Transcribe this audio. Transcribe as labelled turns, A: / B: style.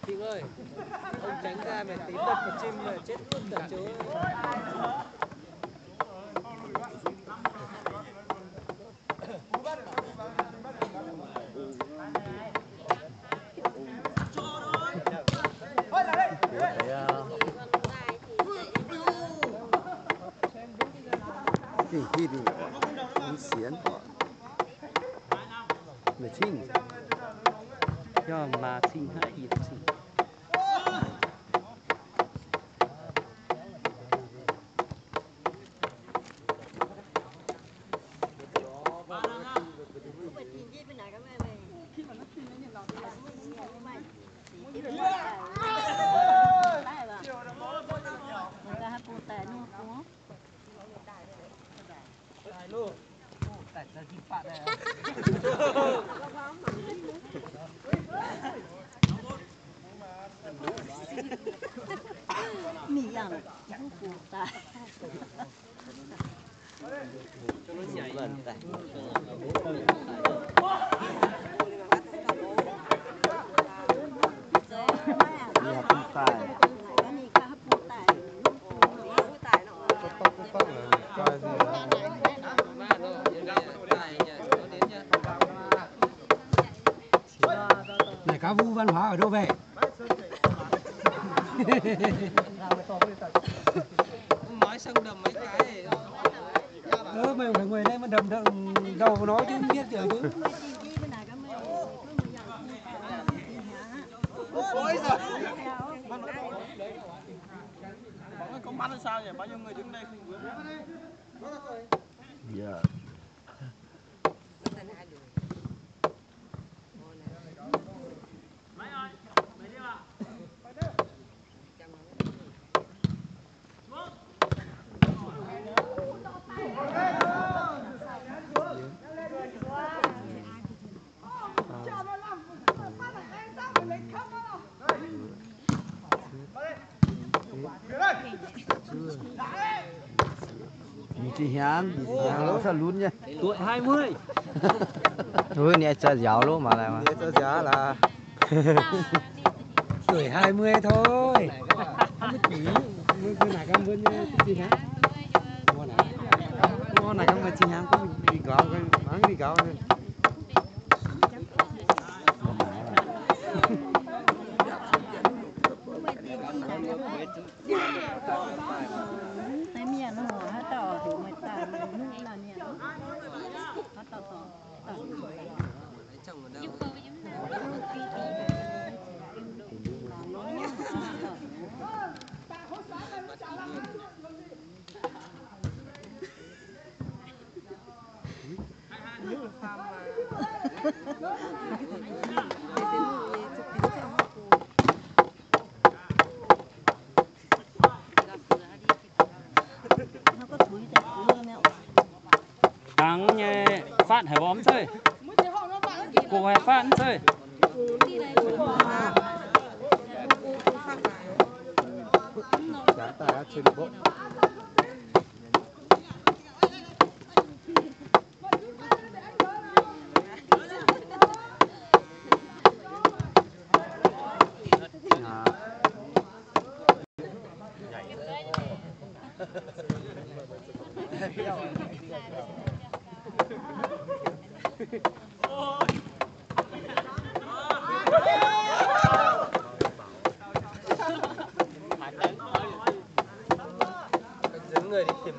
A: Thịnh ơi, ông tránh ra mày tí đập một chim mà chết luôn cả chỗ.
B: Đi đi xiên mà xin
A: Do mà xin hãy gì đó xin.
B: này cá vu văn hóa ở đâu về?
A: Nói xong đầm mấy cái.
B: Mày phải ngồi đây mà đầm đầu của nó chứ không biết được chứ.
C: Ôi giời. Không bắn là sao vậy? Bao nhiêu người đứng đây không vướng?
B: Dạ. Chị Hiền, nó sao lún nha.
A: Tuổi 20.
B: Thôi nè cho giáo luôn mà lại mà. Cho giáo là tuổi 20 thôi. Không chỉ mưa này cam vươn chị Hiền. Ngon này cam chị Hiền cũng đi gạo cái máng đi gạo.
A: Thằng nhé, Phan hải bóm chơi. Cô hải Phan chơi.
B: Chán ta chơi bộ.
A: Dẫn người đi tìm